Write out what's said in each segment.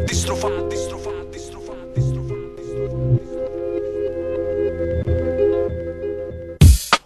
αντίστροφα.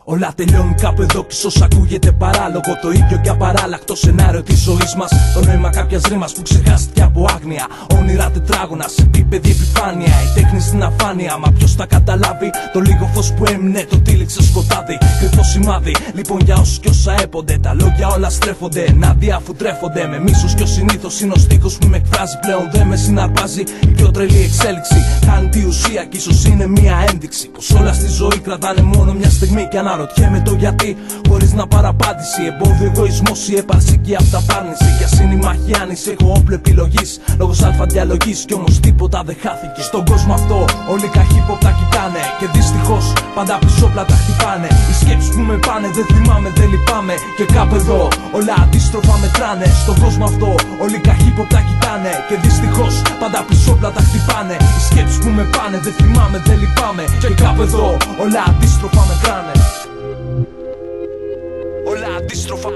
Όλα τελειώνουν κάπου εδώ κι ίσως ακούγεται παράλογο. Το ίδιο και απαράλλακτο σενάριο της ζωής μας. Το νόημα κάποιας ρήμας που ξεχάστηκε από άγνοια. Όνειρα τετράγωνα σε επίπεδη επιφάνεια. Η τέχνη στην αφάνεια, μα ποιος θα καταλάβει. Το λίγο φως που έμεινε το τύλιξε σκοτάδι. Κρυφό σημάδι, λοιπόν για όσους κι όσα έπονται. Τα λόγια όλα στρέφονται ενάντια αφού τρέφονται. Με μίσος κι ο συνήθως είναι ο στίχος που με εκφράζει. Πλέον δεν με συναρπάζει η πιο τρελή εξέλιξη. Χάνει τη ουσία κι ίσως είναι μια ένδειξη πως όλα στη ζωή κρατάνε μόνο μια στιγμή. Και αναρωτιέμαι το γιατί, χωρίς να παραπάτηση. Εμπόδιο, εγωισμός, η έπαρση και η αυταπάρνηση. Κι ας είναι η μάχη άνηση, έχω όπλο επιλογής. Λόγος αλφαδιαλογής κι όμως τίποτα δεν χάθηκε. Στον κόσμο αυτό όλοι καχύποπτα κοιτάνε. Και δυστυχώς πάντα πισόπλατα χτυπάνε. Οι σκέψεις που με πάνε δεν θυμάμαι, δεν λυπάμαι. Και κάπου εδώ όλα αντίστροφα μετράνε. Στον κόσμο αυτό όλοι καχύποπτα κοιτάνε. Και δυστυχώς πάντα πισόπλατα χτυπάνε. Οι σκέψεις που με πάνε δεν θυμάμαι, δεν λυπάμαι. Και κάπου εδώ όλα αντίστροφα μετράνε. Όλα αντίστροφα.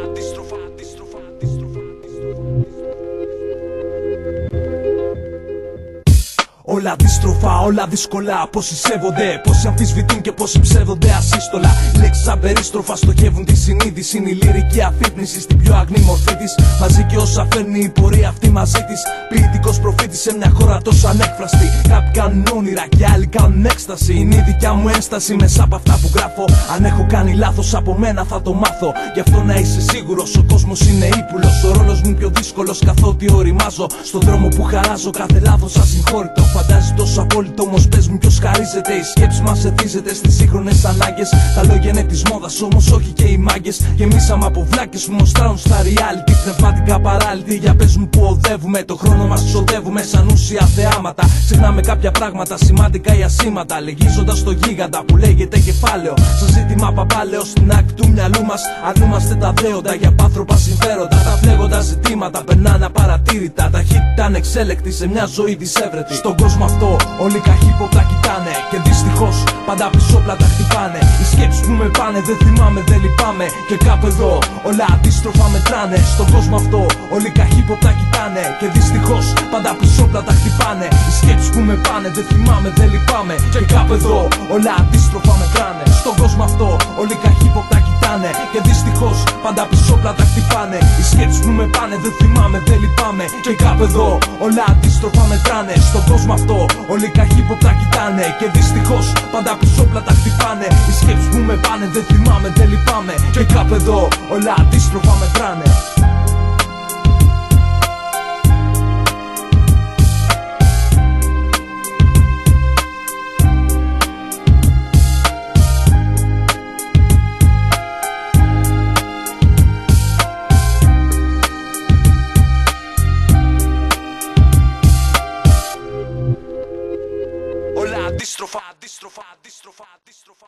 Όλα αντίστροφα, όλα δύσκολα. Πόσοι σέβονται, πόσοι αμφισβητούν και πόσοι ψεύδονται ασύστολα. Οι λέξεις απερίστροφα στοχεύουν τη συνείδηση. Είναι η λυρική αφύπνιση στην πιο αγνή μορφή της. Μαζί και όσα φέρνει η πορεία αυτή μαζί της. Ποιητικός προφήτης σε μια χώρα τόσο ανέκφραστη. Κάποιοι κάνουν όνειρα και άλλοι κάνουν έκσταση. Είναι η δικιά μου ένσταση μέσα από αυτά που γράφω. Αν έχω κάνει λάθος από μένα θα το μάθω. Γι' αυτό να είσαι σίγουρος, ο κόσμος είναι ύπουλος. Ο ρόλος μου πιο δύσκολος καθότι οριμάζω. Στον δρόμο που χαράζω κάθε λάθος ασυγχώρητο. Φαντάζει τόσο απόλυτο, όμως πες μου ποιος χαρίζεται. Η σκέψη μας εθίζεται στις σύγχρονες ανάγκες. Τα λόγια είναι της μόδας, όμως όχι και οι μάγκες. Γεμίσαμε από βλάκες που μοστράουν στα reality. Πνευματικά παράλυτη, για πες μου που οδεύουμε. Το χρόνο μας ξοδεύουμε σαν ούσια θεάματα. Ξεχνάμε κάποια πράγματα σημαντικά ή ασήμαντα. Λυγίζοντας το γίγαντα που λέγεται κεφάλαιο. Σαν ζήτημα παπάλαιο στην άκρη του μυαλού μας. Αρνούμαστε τα δέοντα για πάνθρωπα συμφέροντα. Τα φλέγοντα ζητήματα περνάνε απαρατήρητα. Ταχύτητα ανεξέλεκτη σε μια ζωή δυσέβρετη. Στον κόσμο αυτό όλοι καχύποπτα κοιτάνε. Και δυστυχώς πάντα πισόπλατα χτυπάνε. Οι σκέψεις που με πάνε δεν θυμάμαι, δεν λυπάμαι. Και κάπου εδώ όλα αντίστροφα μετράνε. Στον κόσμο αυτό όλοι καχύποπτα κοιτάνε. Και δυστυχώς πάντα πισόπλατα χτυπάνε. Οι σκέψεις που με πάνε δεν θυμάμαι, δεν λυπάμαι. Και κάπου εδώ όλα αντίστροφα μετράνε. Στον κόσμο αυτό όλοι καχύποπτα κοιτάνε. Και δυστυχώς πάντα πισόπλατα χτυπάνε. Οι σκέψεις που με πάνε δεν θυμάμαι, δεν λυπάμαι. Και κάπου εδώ όλα αντίστροφα μετράνε. Στον κόσμο αυτό όλοι καχύποπτα κοιτάνε. Και δυστυχώς πάντα πισόπλατα χτυπάνε. Οι σκέψεις που με πάνε δεν θυμάμαι, δεν λυπάμαι. Και κάπου εδώ όλα αντίστροφα μετράνε. Αντίστροφα.